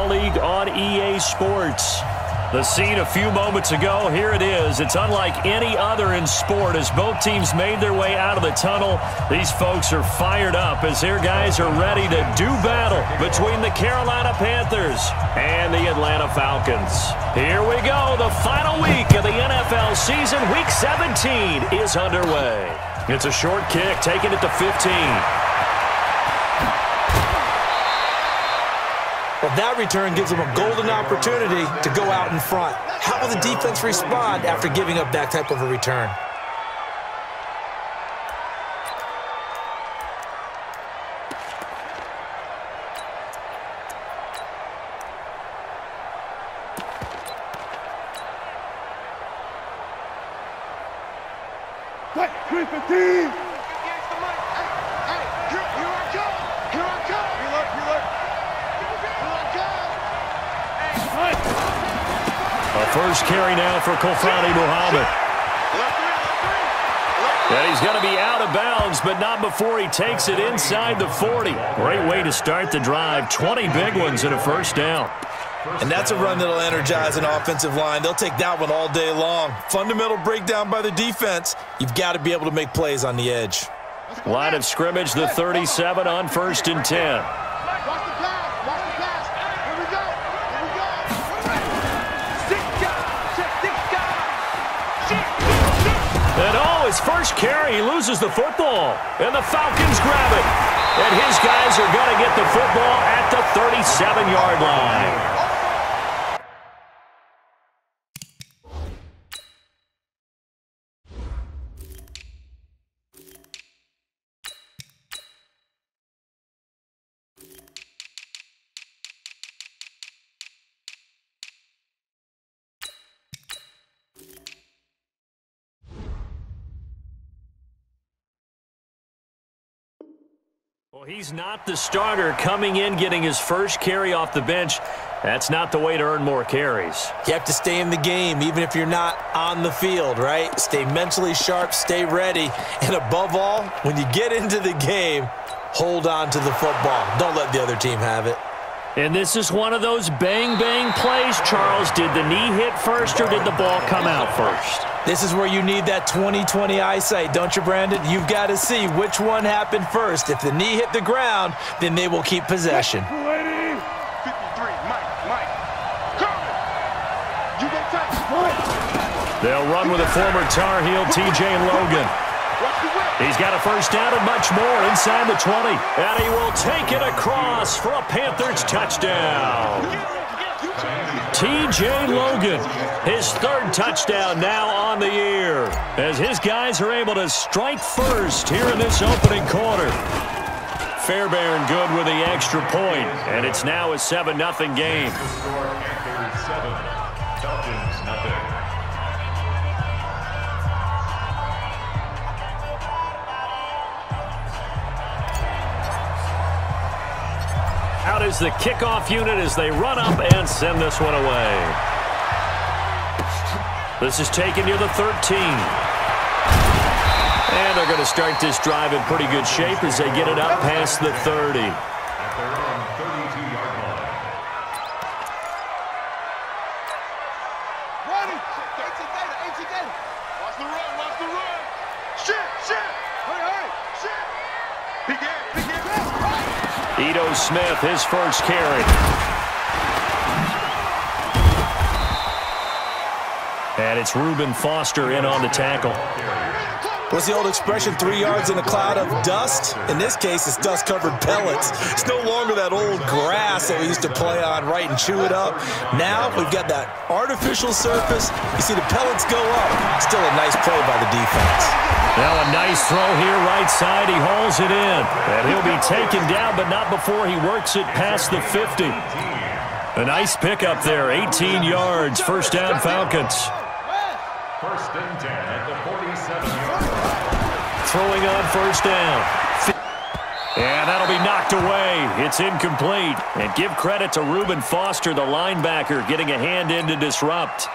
Football League on EA Sports. The scene a few moments ago, here it is. It's unlike any other in sport as both teams made their way out of the tunnel. These folks are fired up as their guys are ready to do battle between the Carolina Panthers and the Atlanta Falcons. Here we go. The final week of the NFL season, Week 17, is underway. It's a short kick, taking it to 15. Well, that return gives them a golden opportunity to go out in front. How will the defense respond after giving up that type of a return? First carry now for Kofani Muhammad. And he's going to be out of bounds, but not before he takes it inside the 40. Great way to start the drive. 20 big ones and a first down. And that's a run that'll energize an offensive line. They'll take that one all day long. Fundamental breakdown by the defense. You've got to be able to make plays on the edge. Line of scrimmage, the 37 on 1st and 10. His first carry, he loses the football, and the Falcons grab it. And his guys are going to get the football at the 37-yard line. Well, he's not the starter coming in, getting his first carry off the bench. That's not the way to earn more carries. You have to stay in the game, even if you're not on the field, right? Stay mentally sharp, stay ready, and above all, when you get into the game, hold on to the football. Don't let the other team have it. And this is one of those bang-bang plays, Charles. Did the knee hit first or did the ball come out first? This is where you need that 20/20 eyesight, don't you, Brandon? You've got to see which one happened first. If the knee hit the ground, then they will keep possession. 53, Mike. You go touch. They'll run with a former Tar Heel, TJ Logan. He's got a first down and much more inside the 20. And he will take it across for a Panthers touchdown. TJ Logan, his third touchdown now on the year, as his guys are able to strike first here in this opening quarter. Fairbairn good with the extra point, and it's now a 7-0 game. Falcons, nothing. Out is the kickoff unit as they run up and send this one away. This is taken near the 13. And they're going to start this drive in pretty good shape as they get it up past the 30. At their own 32-yard line. Ready. AT Data. Watch the run. Shit. Hurry. Shit. Begin. Ito Smith, his first carry. And it's Reuben Foster in on the tackle. What's the old expression, 3 yards in a cloud of dust? In this case, it's dust-covered pellets. It's no longer that old grass that we used to play on, right, and chew it up. Now we've got that artificial surface. You see the pellets go up. Still a nice play by the defense. Now a nice throw here, right side. He hauls it in. And he'll be taken down, but not before he works it past the 50. A nice pickup there, 18 yards. First down, Falcons. First and 10 at the 47-yard line. Throwing on first down. And that'll be knocked away. It's incomplete. And give credit to Reuben Foster, the linebacker, getting a hand in to disrupt.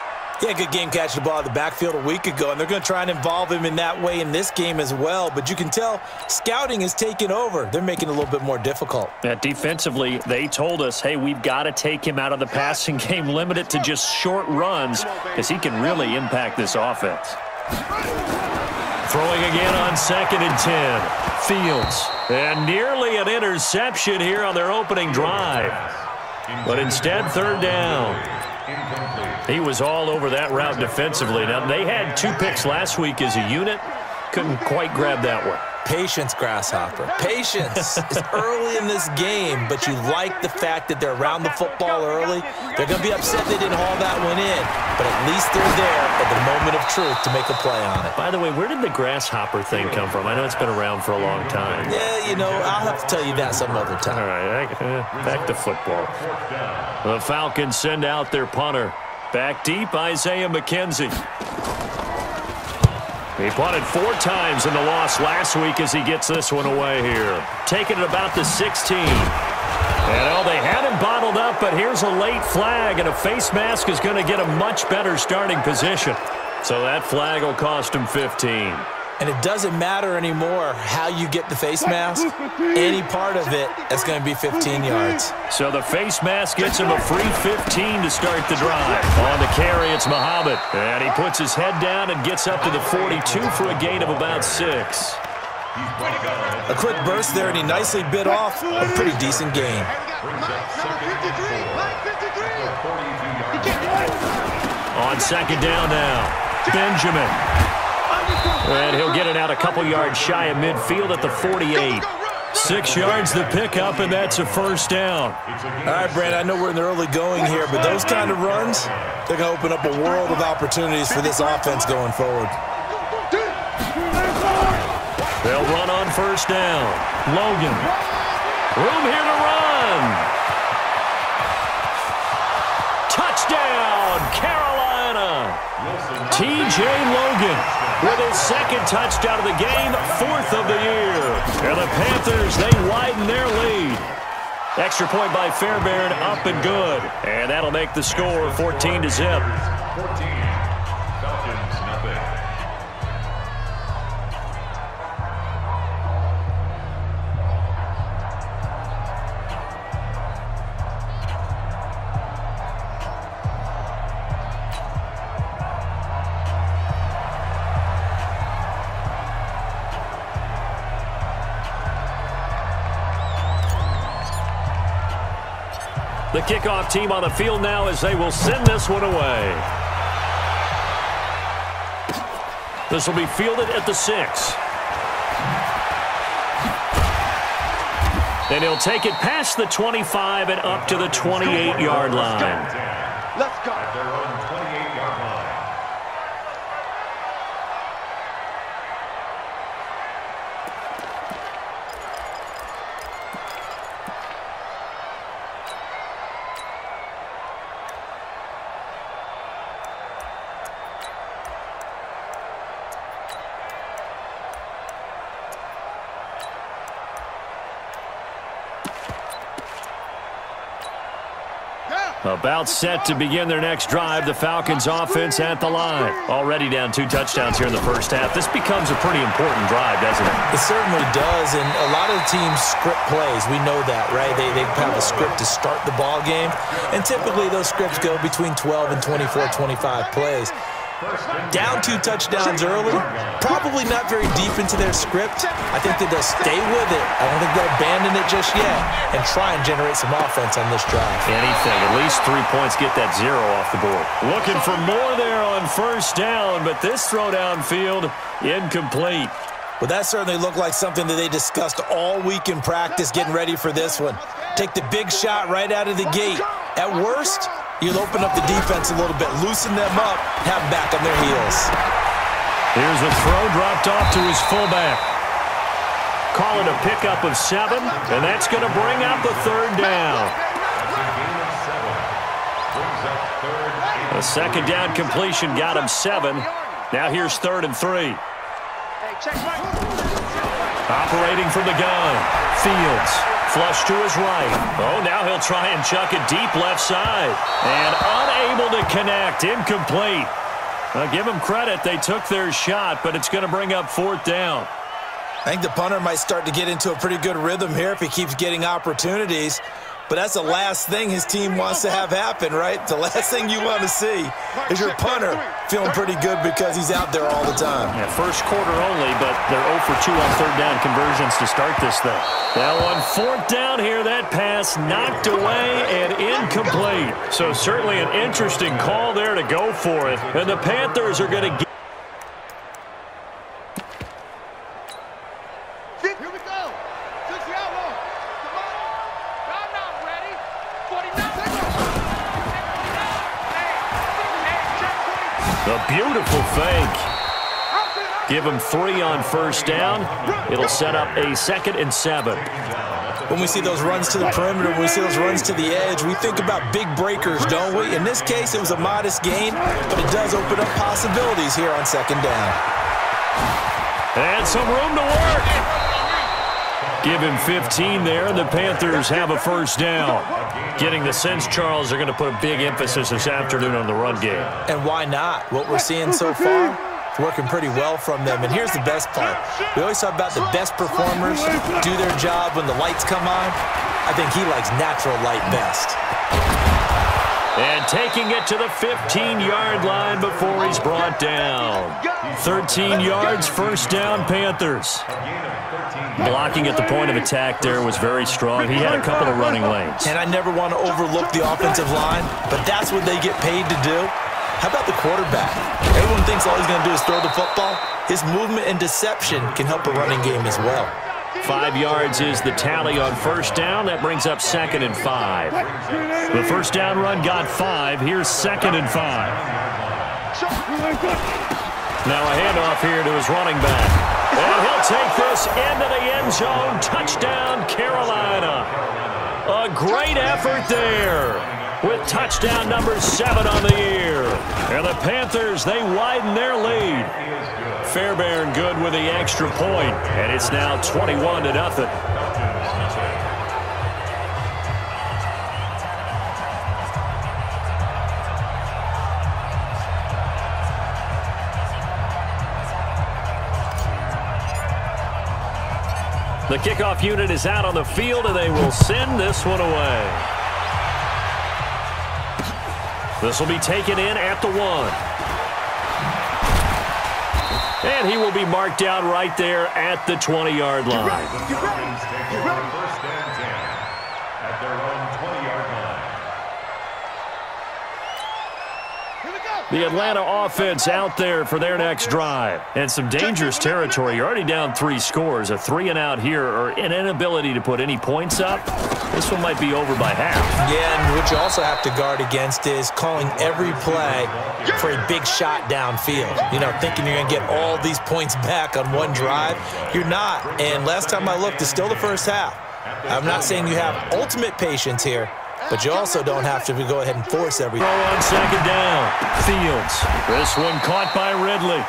Yeah, good game catching the ball in the backfield a week ago, and they're going to try and involve him in that way in this game as well. But you can tell scouting is taking over. They're making it a little bit more difficult. Yeah, defensively, they told us, hey, we've got to take him out of the passing game, limit it to just short runs, because he can really impact this offense. Throwing again on 2nd and 10. Fields. And nearly an interception here on their opening drive. But instead, 3rd down. He was all over that route defensively. Now, they had 2 picks last week as a unit. Couldn't quite grab that one. Patience, Grasshopper. Patience. It's early in this game, but you like the fact that they're around the football early. They're going to be upset they didn't haul that one in, but at least they're there at the moment of truth to make a play on it. By the way, where did the Grasshopper thing come from? I know it's been around for a long time. Yeah, you know, I'll have to tell you that some other time. All right, back to football. The Falcons send out their punter. Back deep, Isaiah McKenzie. He punted 4 times in the loss last week as he gets this one away here. Taking it about the 16. And they had him bottled up, but here's a late flag, and a face mask is going to get a much better starting position. So that flag will cost him 15. And it doesn't matter anymore how you get the face mask. Any part of it, it's going to be 15 yards. So the face mask gets him a free 15 to start the drive. On the carry, it's Muhammad. And he puts his head down and gets up to the 42 for a gain of about 6. A quick burst there, and he nicely bit off a pretty decent gain. On 2nd down now, Benjamin. And he'll get it out a couple yards shy of midfield at the 48. 6 yards the pickup, and that's a 1st down. All right, Brand, I know we're in the early going here, but those kind of runs, they're going to open up a world of opportunities for this offense going forward. They'll run on 1st down. Logan. Room here to run. Touchdown, Carolina. T.J. Logan with his 2nd touchdown of the game, 4th of the year. And the Panthers, they widen their lead. Extra point by Fairbairn, up and good. And that'll make the score 14-0. 14. Falcons, nothing. The kickoff team on the field now as they will send this one away. This will be fielded at the 6. And he'll take it past the 25 and up to the 28-yard line. Let's go. At their own 28-yard line. About set to begin their next drive, the Falcons offense at the line. Already down 2 touchdowns here in the first half. This becomes a pretty important drive, doesn't it? It certainly does, and a lot of the teams script plays. We know that, right? They have a script to start the ball game, and typically those scripts go between 12 and 24, 25 plays. Down 2 touchdowns early, probably not very deep into their script. I think that they'll stay with it. I don't think they'll abandon it just yet and try and generate some offense on this drive. Anything, at least 3 points, get that 0 off the board. Looking for more there on 1st down, but this throw downfield, incomplete. Well, that certainly looked like something that they discussed all week in practice getting ready for this one. Take the big shot right out of the gate. At worst, you'll open up the defense a little bit, loosen them up, have them back on their heels. Here's a throw dropped off to his fullback. Call it a pickup of 7, and that's going to bring out the 3rd down. A 2nd down completion got him 7. Now here's 3rd and 3. Operating from the gun, Fields Flush to his right. Oh, now he'll try and chuck it deep left side. And unable to connect. Incomplete. Give them credit. They took their shot, but it's going to bring up 4th down. I think the punter might start to get into a pretty good rhythm here if he keeps getting opportunities. But that's the last thing his team wants to have happen, right? The last thing you want to see is your punter feeling pretty good because he's out there all the time. Yeah, first quarter only, but they're 0 for 2 on 3rd down conversions to start this thing. Now on 4th down here, that pass knocked away and incomplete. So certainly an interesting call there to go for it. And the Panthers are going to get... A beautiful fake. Give him 3 on 1st down. It'll set up a 2nd and 7. When we see those runs to the perimeter, when we see those runs to the edge, we think about big breakers, don't we? In this case, it was a modest gain, but it does open up possibilities here on 2nd down. And some room to work. Give him 15 there, and the Panthers have a 1st down. Getting the sense, Charles, are going to put a big emphasis this afternoon on the run game. And why not? What we're seeing so far, it's working pretty well from them. And here's the best part. We always talk about the best performers do their job when the lights come on. I think he likes natural light best. And taking it to the 15-yard line before he's brought down. 13 yards, 1st down, Panthers. Blocking at the point of attack there was very strong. He had a couple of running lanes. And I never want to overlook the offensive line, but that's what they get paid to do. How about the quarterback? Everyone thinks all he's going to do is throw the football. His movement and deception can help a running game as well. 5 yards is the tally on 1st down. That brings up 2nd and 5. The 1st down run got 5. Here's 2nd and 5. Now a handoff here to his running back. And he'll take this into the end zone. Touchdown, Carolina. A great effort there with touchdown number 7 on the year. And the Panthers, they widen their lead. Fairbairn good with the extra point, and it's now 21-0. The kickoff unit is out on the field, and they will send this one away. This will be taken in at the 1. And he will be marked down right there at the 20-yard line. First and 10 at their own 20-yard line. The Atlanta offense out there for their next drive. And some dangerous territory. You're already down 3 scores. A 3-and-out here, or an inability to put any points up. This one might be over by half. Yeah, and what you also have to guard against is calling every play for a big shot downfield. You know, thinking you're going to get all these points back on one drive. You're not. And last time I looked, it's still the first half. I'm not saying you have ultimate patience here, but you also don't have to go ahead and force everything. Throw on 2nd down. Fields. This one caught by Ridley.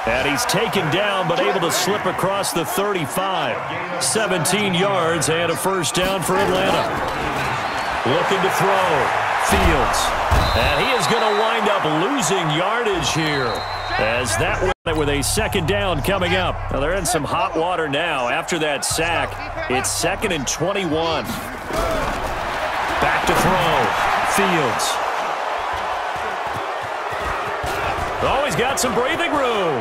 And he's taken down, but able to slip across the 35. 17 yards and a 1st down for Atlanta. Looking to throw. Fields. And he is going to wind up losing yardage here. As that with a 2nd down coming up. Now they're in some hot water now. After that sack, it's 2nd and 21. Back to throw. Fields. Oh, he's got some breathing room.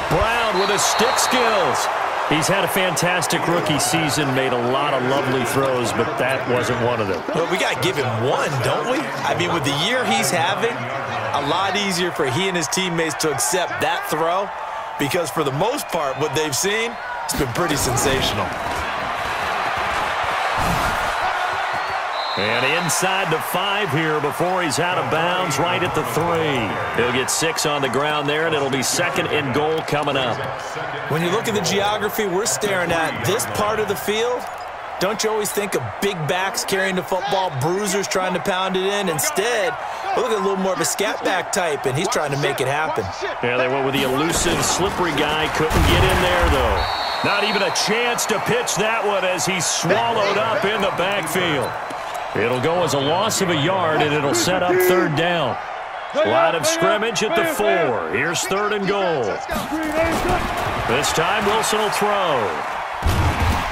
Brown with his stick skills. He's had a fantastic rookie season, made a lot of lovely throws, but that wasn't one of them. Well, we got to give him one, don't we? I mean, with the year he's having, a lot easier for he and his teammates to accept that throw, because for the most part, what they've seen, it's been pretty sensational. And inside the 5 here before he's out of bounds, right at the 3. He'll get 6 on the ground there, and it'll be 2nd and goal coming up. When you look at the geography we're staring at, this part of the field, don't you always think of big backs carrying the football, bruisers trying to pound it in? Instead, look at a little more of a scat back type, and he's trying to make it happen. Yeah, they went with the elusive, slippery guy. Couldn't get in there, though. Not even a chance to pitch that one as he's swallowed up in the backfield. It'll go as a loss of a yard, and it'll set up third down. Line of scrimmage at the 4. Here's third and goal. This time Wilson will throw.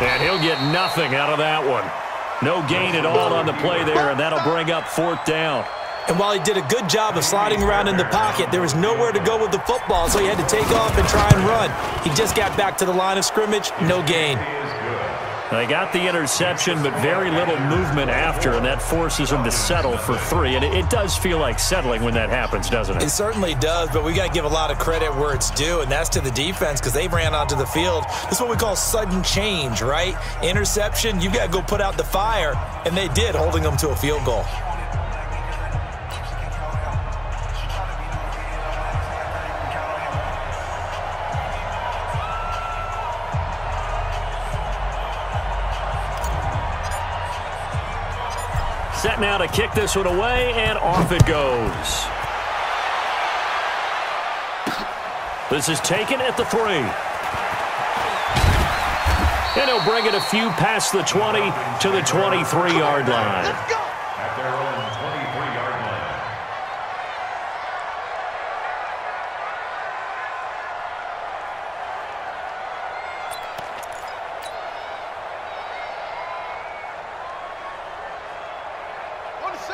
And he'll get nothing out of that one. No gain at all on the play there, and that'll bring up fourth down. And while he did a good job of sliding around in the pocket, there was nowhere to go with the football, so he had to take off and try and run. He just got back to the line of scrimmage, no gain. They got the interception, but very little movement after, and that forces him to settle for 3. And it does feel like settling when that happens, doesn't it? It certainly does, but we got to give a lot of credit where it's due, and that's to the defense because they ran onto the field. This is what we call sudden change, right? Interception, you got to go put out the fire, and they did, holding them to a field goal. Set now to kick this one away, and off it goes. This is taken at the 3. And he'll bring it a few past the 20 to the 23-yard line. At their own 23-yard line.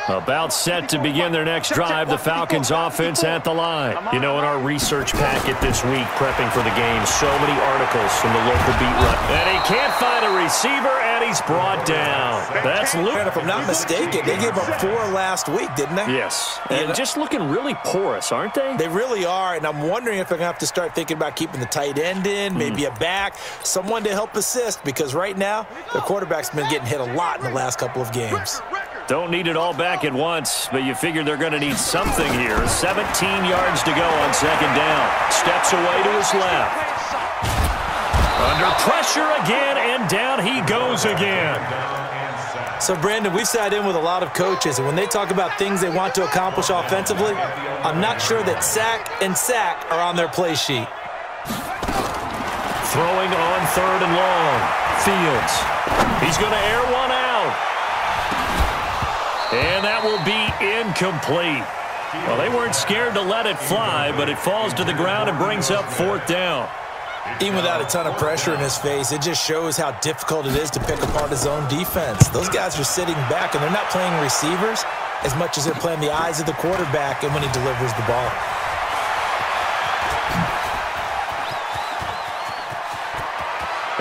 About set to begin their next drive, the Falcons offense at the line. You know, in our research packet this week, prepping for the game, so many articles from the local beat writer. And he can't find a receiver, and he's brought down. That's Luke. If I'm not mistaken, they gave up 4 last week, didn't they? Yes. And just looking really porous, aren't they? They really are, and I'm wondering if they're going to have to start thinking about keeping the tight end in, maybe a back, someone to help assist, because right now, the quarterback's been getting hit a lot in the last couple of games. Don't need it all back at once, but you figure they're going to need something here. 17 yards to go on second down. Steps away to his left. Under pressure again, and down he goes again. So, Brandon, we've sat in with a lot of coaches, and when they talk about things they want to accomplish offensively, I'm not sure that sack and sack are on their play sheet. Throwing on third and long. Fields. He's going to air one out. And that will be incomplete. Well, they weren't scared to let it fly, but it falls to the ground and brings up fourth down. Even without a ton of pressure in his face, it just shows how difficult it is to pick apart his own defense. Those guys are sitting back, and they're not playing receivers as much as they're playing the eyes of the quarterback and when he delivers the ball.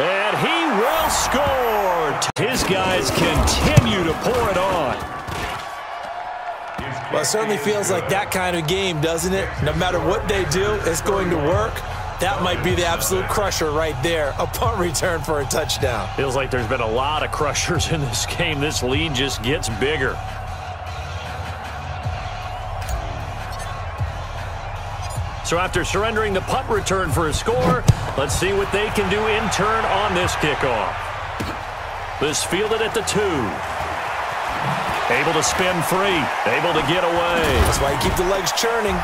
And he will score. His guys continue to pour it on. Well, it certainly feels like that kind of game, doesn't it? No matter what they do, it's going to work. That might be the absolute crusher right there. A punt return for a touchdown. Feels like there's been a lot of crushers in this game. This lead just gets bigger. So after surrendering the punt return for a score, let's see what they can do in turn on this kickoff. This fielded at the 2. Able to spin free. Able to get away. That's why you keep the legs churning.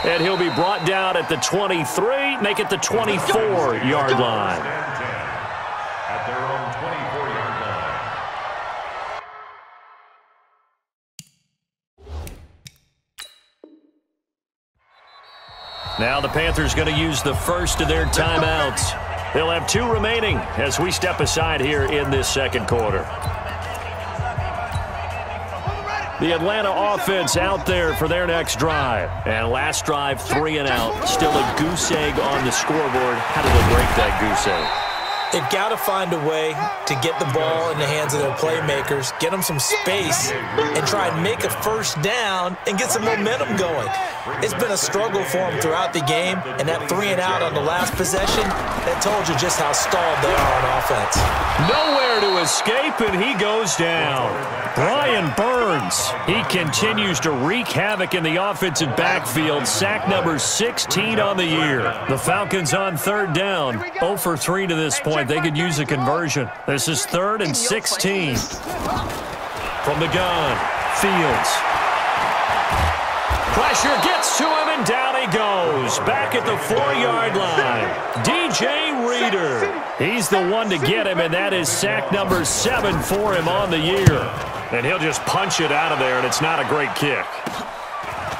And he'll be brought down at the 23, make it the 24-yard line. At their own 24-yard line. Now the Panthers going to use the first of their timeouts. They'll have 2 remaining as we step aside here in this second quarter. The Atlanta offense out there for their next drive. And last drive, 3 and out. Still a goose egg on the scoreboard. How do they break that goose egg? They've got to find a way to get the ball in the hands of their playmakers, get them some space, and try and make a first down and get some momentum going. It's been a struggle for them throughout the game, and that 3 and out on the last possession, that told you just how stalled they are on offense. Nowhere to escape, and he goes down. Brian Burns, he continues to wreak havoc in the offensive backfield. Sack number 16 on the year. The Falcons on third down, 0 for 3 to this point. They could use a conversion. This is 3rd and 16. From the gun, Fields. Pressure gets to him, and down he goes. Back at the 4-yard line. DJ Reader. He's the one to get him, and that is sack number 7 for him on the year. And he'll just punch it out of there, and it's not a great kick.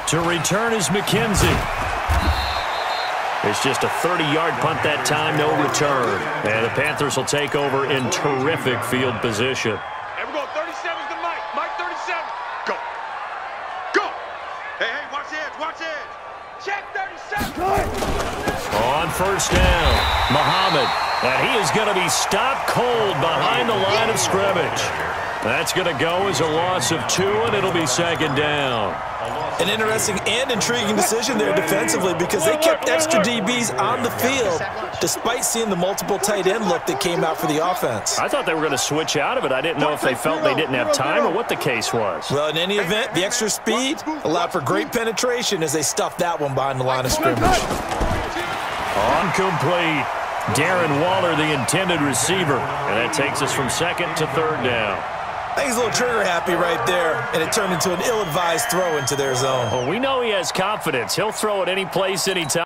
To return is McKenzie. It's just a 30-yard punt that time, no return. And the Panthers will take over in terrific field position. Here we go, 37's the Mike. Mike 37. Go. Go. Hey, watch the edge, watch the edge. Check 37. On first down, Muhammad. And he is going to be stopped cold behind the line of scrimmage. That's going to go as a loss of 2, and it'll be second down. An interesting and intriguing decision there defensively because they kept extra DBs on the field despite seeing the multiple tight end look that came out for the offense. I thought they were going to switch out of it. I didn't know if they felt they didn't have time or what the case was. Well, in any event, the extra speed allowed for great penetration as they stuffed that one behind the line of scrimmage. Incomplete. Darren Waller, the intended receiver. And that takes us from second to third down. I think he's a little trigger happy right there, and it turned into an ill-advised throw into their zone. Well, we know he has confidence. He'll throw it any place, anytime.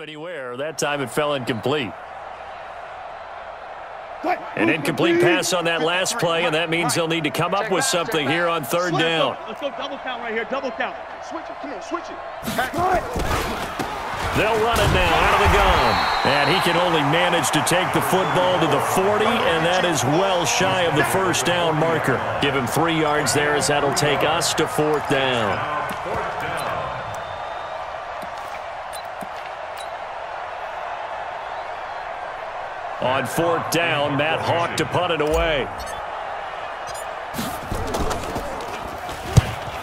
Anywhere. That time it fell incomplete. An incomplete pass on that last play, and that means they'll need to come up with something here on third down. Let's go double count right here, double count. Switch it, come on, switch it. They'll run it now out of the gun. And he can only manage to take the football to the 40, and that is well shy of the first down marker. Give him 3 yards there as that'll take us to fourth down. On fourth down, Matt Hawk to punt it away.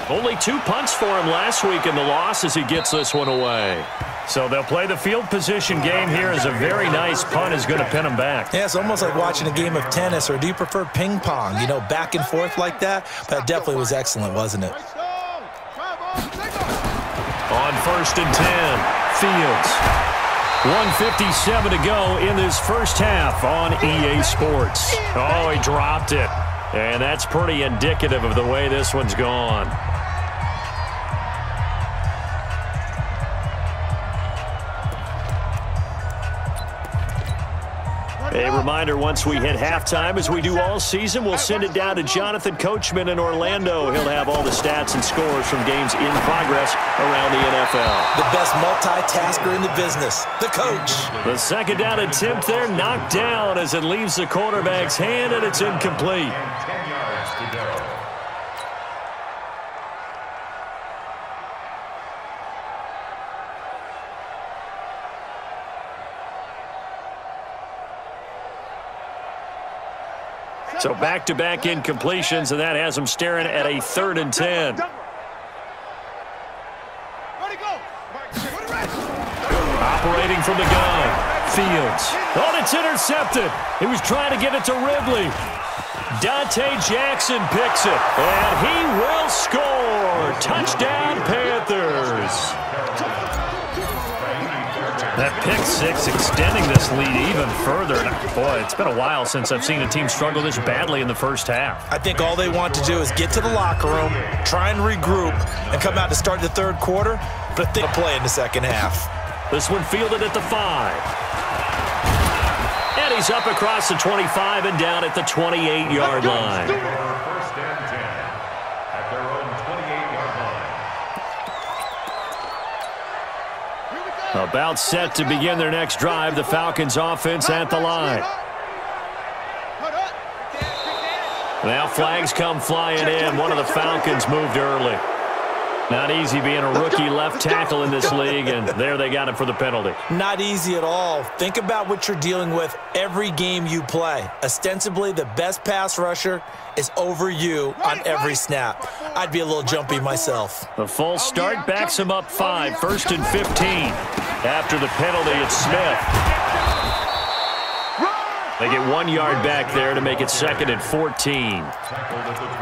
Only 2 punts for him last week in the loss as he gets this one away. So they'll play the field position game here as a very nice punt is going to pin him back. Yeah, it's almost like watching a game of tennis, or do you prefer ping pong? You know, back and forth like that? That definitely was excellent, wasn't it? On first and 10, Fields. 1:57 to go in this first half on EA Sports. Oh, he dropped it. And that's pretty indicative of the way this one's gone. A reminder, once we hit halftime, as we do all season, we'll send it down to Jonathan Coachman in Orlando. He'll have all the stats and scores from games in progress around the NFL. The best multitasker in the business, the coach. The second down attempt there knocked down as it leaves the quarterback's hand, and it's incomplete. 10 yards to go. So back-to-back incompletions, and that has them staring at a 3rd and 10. Operating from the gun, Fields. Oh, it's intercepted. He was trying to get it to Ridley. Dante Jackson picks it, and he will score. Touchdown, Panthers. That pick six extending this lead even further. Boy, it's been a while since I've seen a team struggle this badly in the first half. I think all they want to do is get to the locker room, try and regroup, and come out to start the third quarter, but they'll play in the second half. This one fielded at the 5. And he's up across the 25 and down at the 28-yard line. First and 10 at their own 28-yard line. About set to begin their next drive, the Falcons offense at the line. Now flags come flying in. One of the Falcons moved early. Not easy being a rookie left tackle in this league, and there they got him for the penalty. Not easy at all. Think about what you're dealing with every game you play. Ostensibly, the best pass rusher is over you on every snap. I'd be a little jumpy myself. The full start backs him up 5, 1st and 15. After the penalty, it's Smith. They get 1 yard back there to make it 2nd and 14.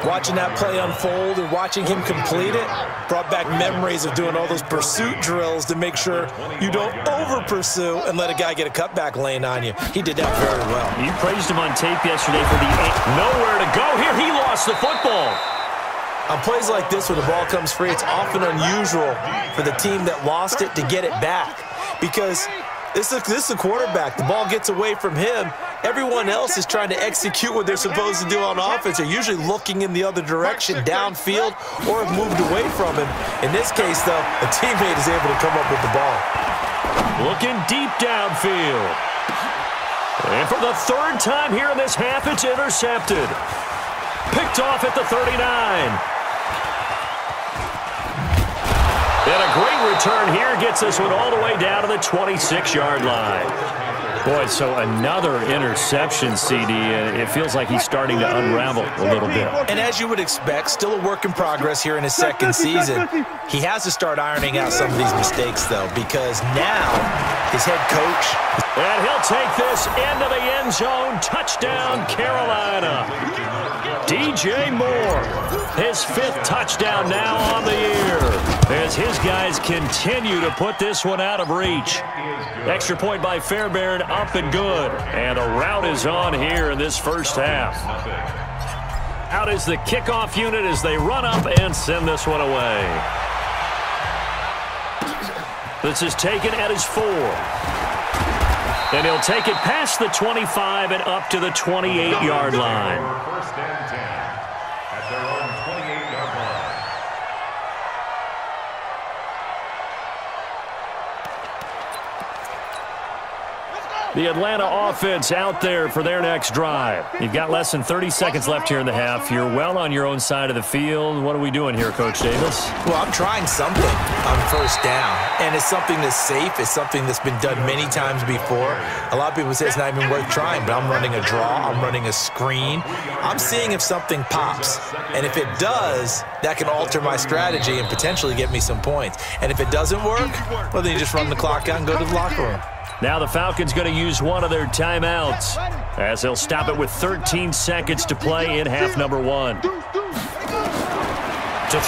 Watching that play unfold and watching him complete it brought back memories of doing all those pursuit drills to make sure you don't over-pursue and let a guy get a cutback lane on you. He did that very well. You praised him on tape yesterday for the nowhere to go. Here, he lost the football. On plays like this, when the ball comes free, it's often unusual for the team that lost it to get it back because this is a quarterback. The ball gets away from him. Everyone else is trying to execute what they're supposed to do on offense. They're usually looking in the other direction, downfield, or have moved away from him. In this case, though, a teammate is able to come up with the ball. Looking deep downfield. And for the 3rd time here in this half, it's intercepted. Picked off at the 39. And a great return here gets this one all the way down to the 26-yard line. Boy, so another interception, CD. It feels like he's starting to unravel a little bit. And as you would expect, still a work in progress here in his 2nd season. He has to start ironing out some of these mistakes, though, because now his head coach. And he'll take this into the end zone. Touchdown, Carolina. DJ Moore, his 5th touchdown now on the year, as his guys continue to put this one out of reach. Extra point by Fairbairn, up and good. And a rout is on here in this first half. Out is the kickoff unit as they run up and send this one away. This is taken at his 4. And he'll take it past the 25 and up to the 28-yard line. 1st and 10 at their own 28-yard line. The Atlanta offense out there for their next drive. You've got less than 30 seconds left here in the half. You're well on your own side of the field. What are we doing here, Coach Davis? Well, I'm trying something on 1st down, and it's something that's safe. It's something that's been done many times before. A lot of people say it's not even worth trying, but I'm running a draw. I'm running a screen. I'm seeing if something pops, and if it does, that can alter my strategy and potentially get me some points. And if it doesn't work, well, then you just run the clock out and go to the locker room. Now the Falcons going to use one of their timeouts as they'll stop it with 13 seconds to play in half number 1. To throw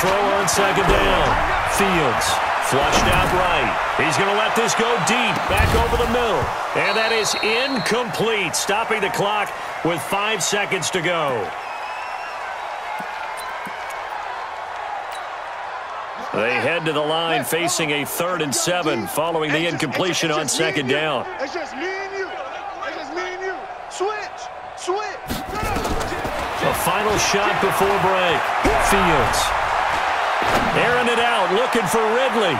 on 2nd down. Fields flushed out right. He's going to let this go deep, back over the middle. And that is incomplete, stopping the clock with 5 seconds to go. They head to the line facing a 3rd and 7 following the incompletion on 2nd down. It's just me and you. It's just me and you. Switch. A final shot before break. Fields airing it out, looking for Ridley.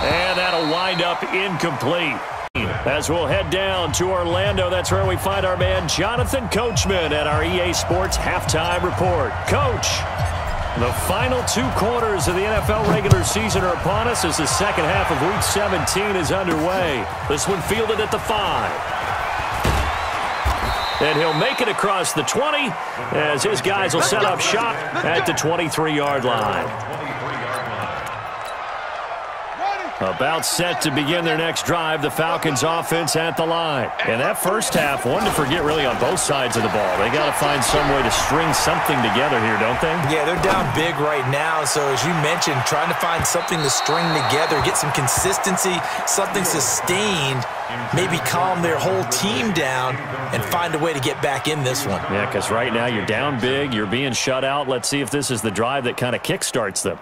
And that'll wind up incomplete. As we'll head down to Orlando, that's where we find our man Jonathan Coachman at our EA Sports Halftime Report. Coach, the final 2 quarters of the NFL regular season are upon us as the 2nd half of Week 17 is underway. This one fielded at the 5. And he'll make it across the 20 as his guys will set up shop at the 23-yard line. About set to begin their next drive, the Falcons offense at the line. And that first half, one to forget really on both sides of the ball. They got to find some way to string something together here, don't they? Yeah, they're down big right now. So as you mentioned, trying to find something to string together, get some consistency, something sustained, maybe calm their whole team down and find a way to get back in this one. Yeah, because right now you're down big, you're being shut out. Let's see if this is the drive that kind of kickstarts them.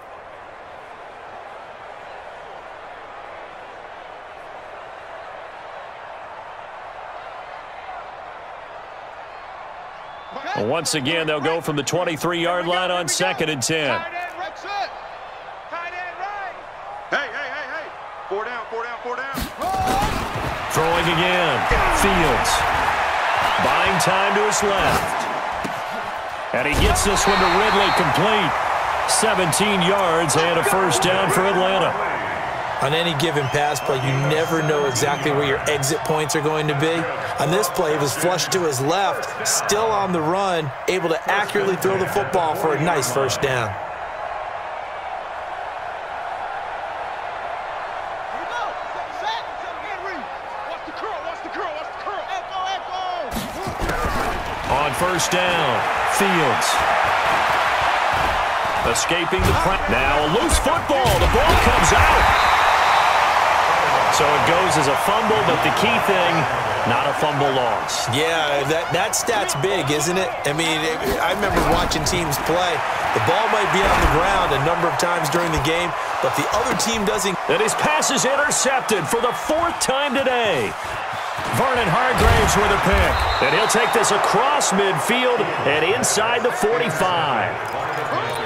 Once again, they'll go from the 23-yard line on 2nd and 10. Hey. 4 down. Throwing again. Fields. Buying time to his left. And he gets this one to Ridley complete. 17 yards and a first down for Atlanta. On any given pass play, you never know exactly where your exit points are going to be. On this play, he was flushed to his left, still on the run, able to accurately throw the football for a nice first down. On first down, Fields. Escaping the press. Now a loose football. The ball comes out. So it goes as a fumble, but the key thing, not a fumble loss. Yeah, that stat's big, isn't it? I mean, I remember watching teams play. The ball might be on the ground a number of times during the game, but the other team doesn't. And his pass is intercepted for the 4th time today. Vernon Hargraves with a pick. And he'll take this across midfield and inside the 45.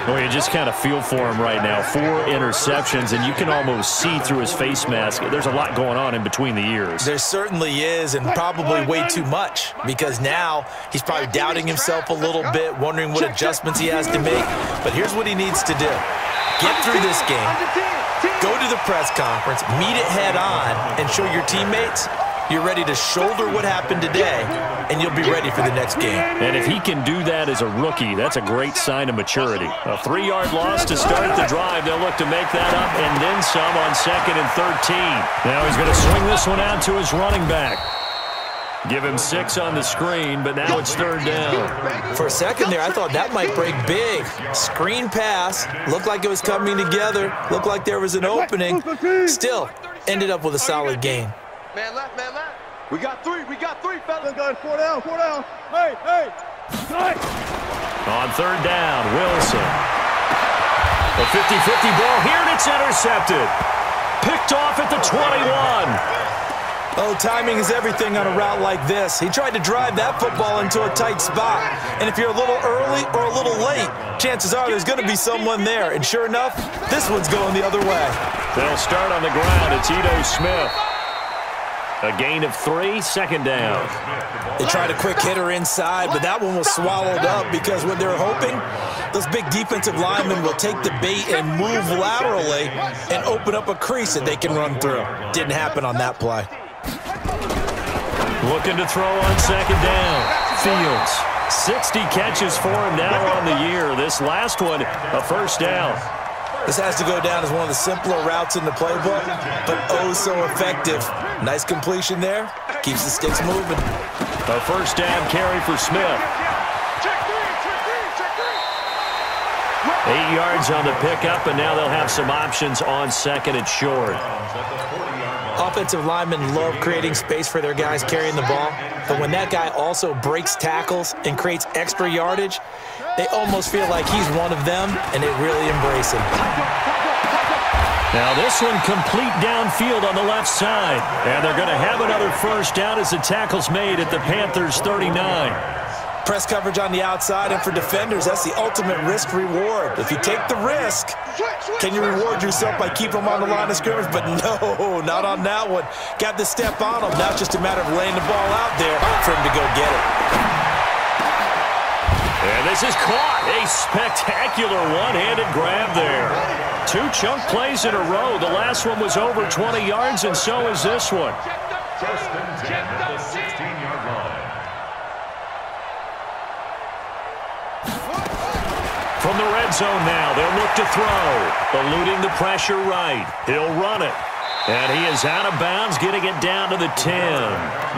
Well, you just kind of feel for him right now. 4 interceptions, and you can almost see through his face mask. There's a lot going on in between the ears. There certainly is, and probably way too much, because now he's probably doubting himself a little bit, wondering what adjustments he has to make. But here's what he needs to do. Get through this game, go to the press conference, meet it head on, and show your teammates you're ready to shoulder what happened today, and you'll be ready for the next game. And if he can do that as a rookie, that's a great sign of maturity. A 3-yard loss to start the drive. They'll look to make that up and then some on 2nd and 13. Now he's going to swing this one out to his running back. Give him 6 on the screen, but now it's 3rd down. For a second there, I thought that might break big. Screen pass. Looked like it was coming together. Looked like there was an opening. Still, ended up with a solid gain. Man left, man left. We got 3, fellas. 4 down. Hey. On 3rd down, Wilson. A 50-50 ball here, and it's intercepted. Picked off at the 21. Oh, timing is everything on a route like this. He tried to drive that football into a tight spot. And if you're a little early or a little late, chances are there's going to be someone there. And sure enough, this one's going the other way. They'll start on the ground. It's Ito Smith. A gain of 3, 2nd down. They tried a quick hitter inside, but that one was swallowed up because what they're hoping, those big defensive linemen will take the bait and move laterally and open up a crease that they can run through. Didn't happen on that play. Looking to throw on 2nd down. Fields. 60 catches for him now on the year. This last one, a 1st down. This has to go down as one of the simpler routes in the playbook, but oh so effective. Nice completion there. Keeps the sticks moving. A 1st down carry for Smith. 8 yards on the pickup, and now they'll have some options on 2nd and short. Offensive linemen love creating space for their guys carrying the ball, but when that guy also breaks tackles and creates extra yardage, they almost feel like he's one of them, and they really embrace him. Now this one complete downfield on the left side, and they're going to have another 1st down as the tackle's made at the Panthers' 39. Press coverage on the outside, and for defenders, that's the ultimate risk-reward. If you take the risk, can you reward yourself by keeping them on the line of scrimmage? But no, not on that one. Got the step on them. Now it's just a matter of laying the ball out there for him to go get it. And this is caught. A spectacular one-handed grab there. 2 chunk plays in a row. The last one was over 20 yards, and so is this one. 1st and 10 at the 16-yard line. From the red zone now, they'll look to throw. Eluding the pressure right. He'll run it. And he is out of bounds, getting it down to the 10.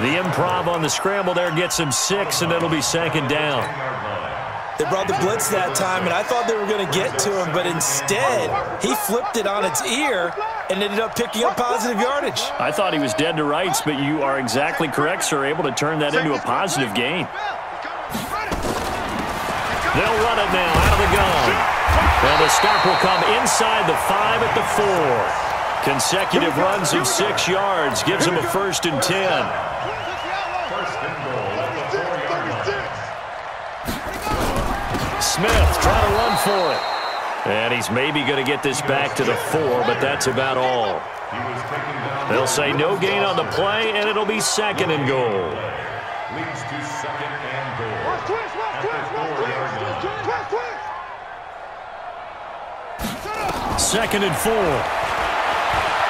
The improv on the scramble there gets him 6, and it'll be 2nd down. They brought the blitz that time, and I thought they were going to get to him, but instead, he flipped it on its ear and ended up picking up positive yardage. I thought he was dead to rights, but you are exactly correct, sir, able to turn that into a positive gain. They'll run it now out of the gun. And the stop will come inside the 5 at the 4. Consecutive runs of 6 yards gives him a 1st and 10. 1st and goal at the 4-yard line. Smith trying to run for it. And he's maybe going to get this back to the 4, but that's about all. They'll say no gain on the play, and it'll be 2nd and goal. Leads to 2nd and goal at the 4-yard line. 2nd and 4.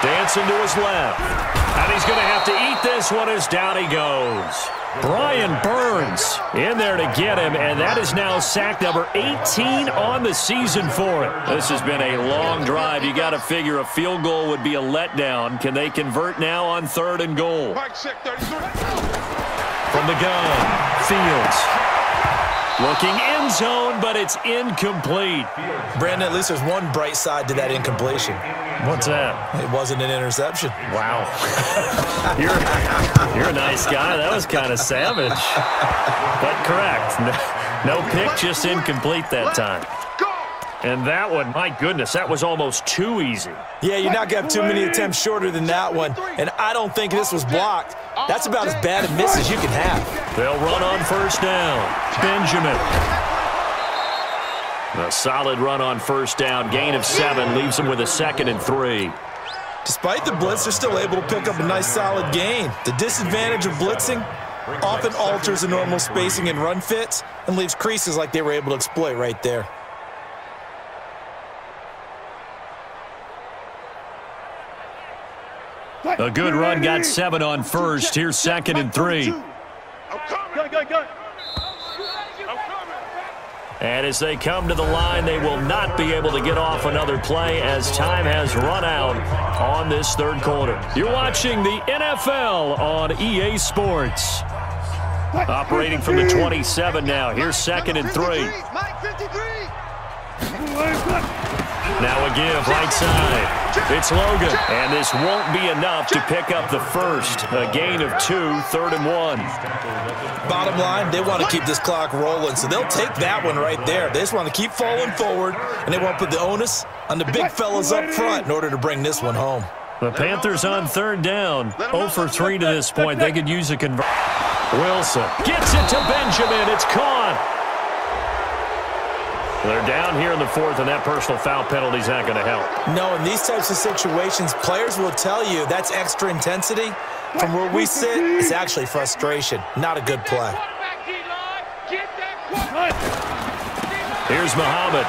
Dancing to his left. And he's going to have to eat this one as down he goes. Brian Burns in there to get him, and that is now sack number 18 on the season for it. This has been a long drive. You got to figure a field goal would be a letdown. Can they convert now on 3rd and goal? From the gun, Fields. Looking end zone, but it's incomplete. Brandon, at least there's one bright side to that incompletion. What's that? It wasn't an interception. Wow. You're a nice guy. That was kind of savage. But correct. No pick, just incomplete that time. And that one, my goodness, that was almost too easy. Yeah, you're not going to have too many attempts shorter than that one. And I don't think this was blocked. That's about as bad a miss as you can have. They'll run on first down. Benjamin. A solid run on first down. Gain of 7 leaves them with a 2nd and 3. Despite the blitz, they're still able to pick up a nice solid gain. The disadvantage of blitzing often alters the normal spacing and run fits and leaves creases like they were able to exploit right there. A good run, got 7 on first. Here's 2nd and 3. And as they come to the line, they will not be able to get off another play as time has run out on this third quarter. You're watching the NFL on EA Sports. Operating from the 27 now. Here's 2nd and 3. Now a give, right side. It's Logan. And this won't be enough to pick up the first. A gain of 2, 3rd and 1. Bottom line, they want to keep this clock rolling, so they'll take that one right there. They just want to keep falling forward, and they want to put the onus on the big fellas up front in order to bring this one home. The Panthers on 3rd down. 0 for 3 to this point. They could use a conversion. Wilson gets it to Benjamin. It's caught. They're down here in the 4th, and that personal foul penalty is not going to help. No, in these types of situations, players will tell you that's extra intensity. From where we sit, it's actually frustration. Not a good play. Here's Muhammad.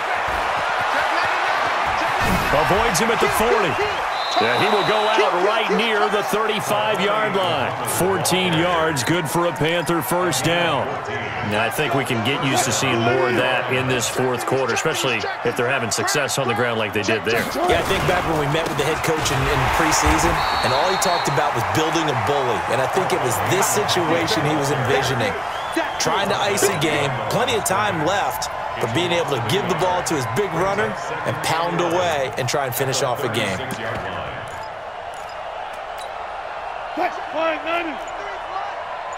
Avoids him at the 40. Yeah, he will go out right near the 35-yard line. 14 yards, good for a Panther first down. Now, I think we can get used to seeing more of that in this 4th quarter, especially if they're having success on the ground like they did there. Yeah, I think back when we met with the head coach in preseason, and all he talked about was building a bully. And I think it was this situation he was envisioning. Trying to ice a game, plenty of time left, but being able to give the ball to his big runner and pound away and try and finish off a game.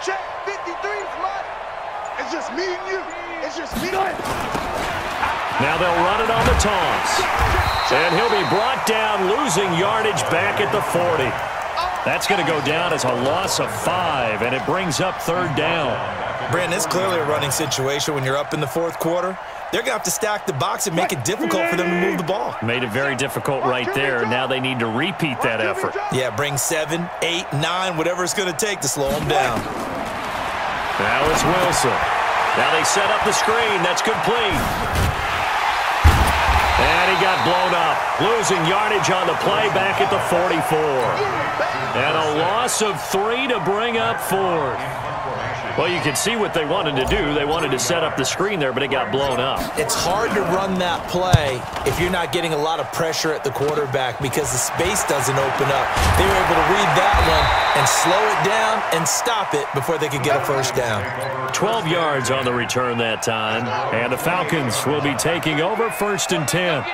Check 53, Flood. It's just me and you. It's just me. Now they'll run it on the toss. And he'll be brought down, losing yardage back at the 40. That's going to go down as a loss of 5, and it brings up 3rd down. Brandon, it's clearly a running situation when you're up in the 4th quarter. They're going to have to stack the box and make it difficult for them to move the ball. Made it very difficult right there. Now they need to repeat that effort. Yeah, bring 7, 8, 9, whatever it's going to take to slow them down. Now it's Wilson. Now they set up the screen. That's complete. And he got blown up. Losing yardage on the play back at the 44. And a loss of 3 to bring up 4th. Well, you can see what they wanted to do. They wanted to set up the screen there, but it got blown up. It's hard to run that play if you're not getting a lot of pressure at the quarterback because the space doesn't open up. They were able to read that one and slow it down and stop it before they could get a first down. 12 yards on the return that time, and the Falcons will be taking over 1st and 10.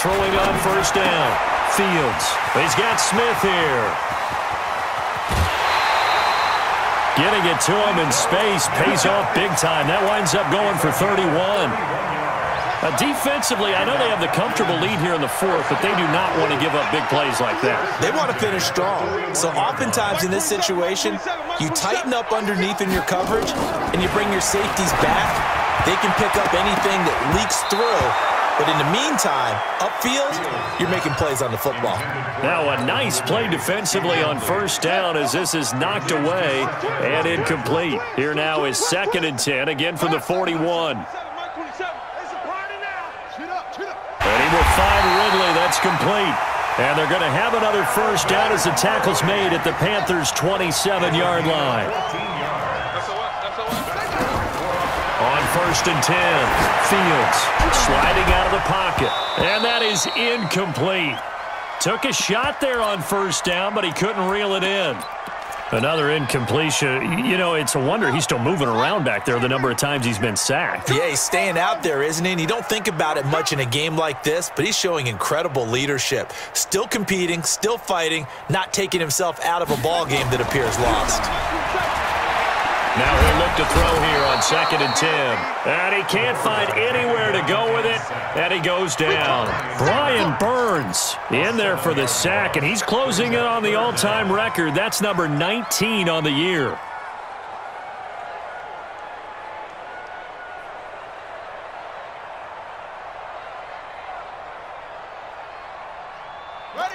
Throwing on first down. Fields. He's got Smith here. Getting it to him in space pays off big time. That winds up going for 31. Defensively, I know they have the comfortable lead here in the 4th, but they do not want to give up big plays like that. They want to finish strong. So oftentimes in this situation, you tighten up underneath in your coverage and you bring your safeties back. They can pick up anything that leaks through. But in the meantime, upfield, you're making plays on the football. Now a nice play defensively on first down as this is knocked away and incomplete. Here now is 2nd and 10, again from the 41. And he will find Ridley. That's complete. And they're going to have another first down as the tackle's made at the Panthers' 27-yard line. On 1st and 10, Fields sliding out of the pocket. And that is incomplete. Took a shot there on first down, but he couldn't reel it in. Another incompletion. You know, it's a wonder he's still moving around back there the number of times he's been sacked. Yeah, he's staying out there, isn't he? And you don't think about it much in a game like this, but he's showing incredible leadership. Still competing, still fighting, not taking himself out of a ball game that appears lost. Now he'll look to throw here on 2nd and 10. And he can't find anywhere to go with it, and he goes down. Brian Burns in there for the sack, and he's closing in on the all-time record. That's number 19 on the year.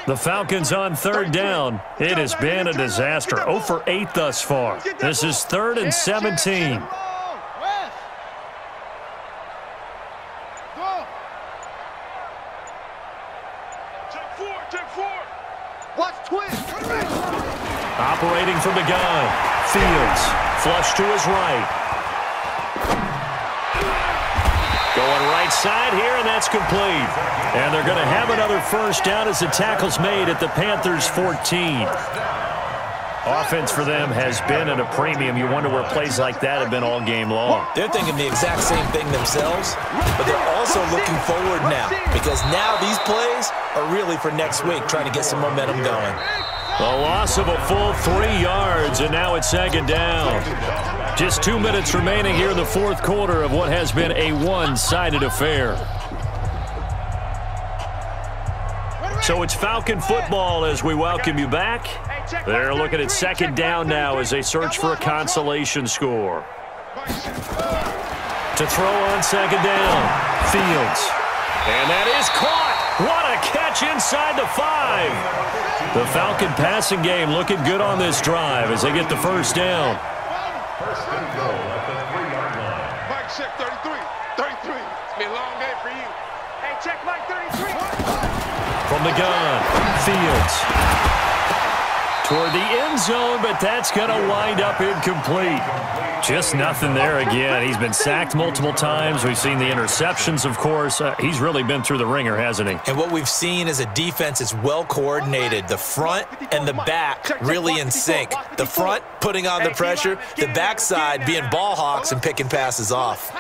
The Falcons on 3rd down. It has been a disaster. 0 for 8 thus far. This is 3rd and 17. Operating from the gun. Fields. Flush to his right. Going right side here, and that's complete. And they're going to have another first down as the tackle's made at the Panthers' 14. Offense for them has been at a premium. You wonder where plays like that have been all game long. They're thinking the exact same thing themselves, but they're also looking forward now because now these plays are really for next week, trying to get some momentum going. A loss of a full 3 yards, and now it's 2nd down. Just 2 minutes remaining here in the 4th quarter of what has been a one-sided affair. So it's Falcon football as we welcome you back. They're looking at 2nd down now as they search for a consolation score. To throw on 2nd down, Fields. And that is caught. What a catch inside the 5. The Falcon passing game looking good on this drive as they get the first down. First and goal at the 3-yard line. Mike, check 33. 33. It's been a long day for you. Hey, check Mike 33. From the gun, Fields. Toward the end zone, but that's going to wind up incomplete. Just nothing there again. He's been sacked multiple times. We've seen the interceptions, of course. He's really been through the ringer, hasn't he? And what we've seen is a defense that's well coordinated. The front and the back really in sync. The front putting on the pressure, the backside being ball hawks and picking passes off.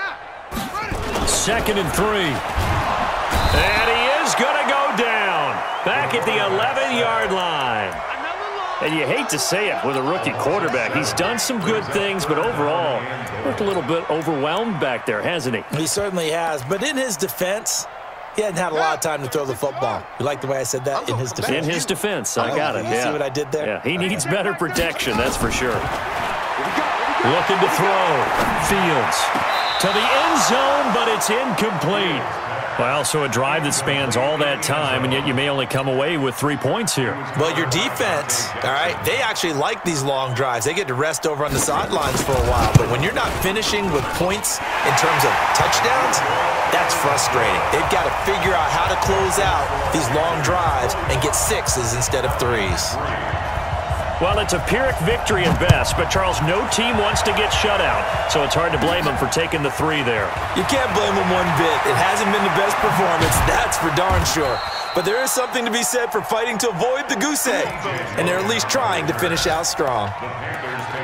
2nd and 3. And he is going to go down. Back at the 11-yard line. And you hate to say it with a rookie quarterback. He's done some good things, but overall, looked a little bit overwhelmed back there, hasn't he? He certainly has. But in his defense, he hadn't had a lot of time to throw the football. You like the way I said that? In his defense. In his defense. I got it, yeah. See what I did there? Yeah, he needs better protection, that's for sure. Looking to throw. Fields. To the end zone, but it's incomplete. Well, so a drive that spans all that time, and yet you may only come away with 3 points here. Well, your defense, all right, they actually like these long drives. They get to rest over on the sidelines for a while. But when you're not finishing with points in terms of touchdowns, that's frustrating. They've got to figure out how to close out these long drives and get 6s instead of 3s. Well, it's a Pyrrhic victory at best, but, Charles, no team wants to get shut out, so it's hard to blame them for taking the 3 there. You can't blame them one bit. It hasn't been the best performance, that's for darn sure. But there is something to be said for fighting to avoid the goose egg, and they're at least trying to finish out strong.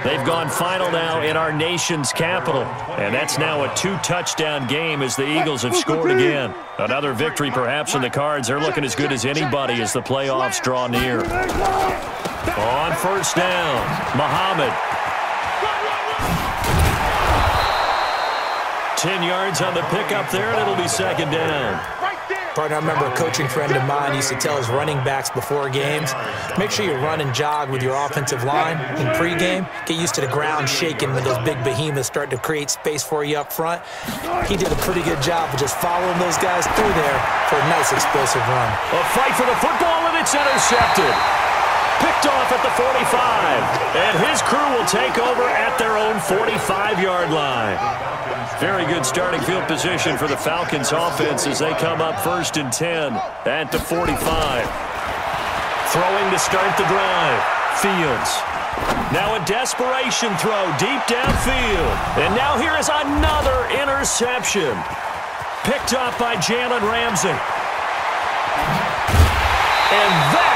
They've gone final now in our nation's capital, and that's now a 2-touchdown game as the Eagles have scored again. Another victory perhaps in the cards. They're looking as good as anybody as the playoffs draw near. On first down, Muhammad. 10 yards on the pickup there, and it'll be 2nd down. Partner, I remember a coaching friend of mine used to tell his running backs before games, make sure you run and jog with your offensive line in pregame. Get used to the ground shaking when those big behemoths start to create space for you up front. He did a pretty good job of just following those guys through there for a nice explosive run. A fight for the football, and it's intercepted. Picked off at the 45, and his crew will take over at their own 45-yard line. Very good starting field position for the Falcons offense as they come up 1st and 10 at the 45. Throwing to start the drive. Fields. Now a desperation throw deep downfield. And now here is another interception. Picked off by Jalen Ramsey. And that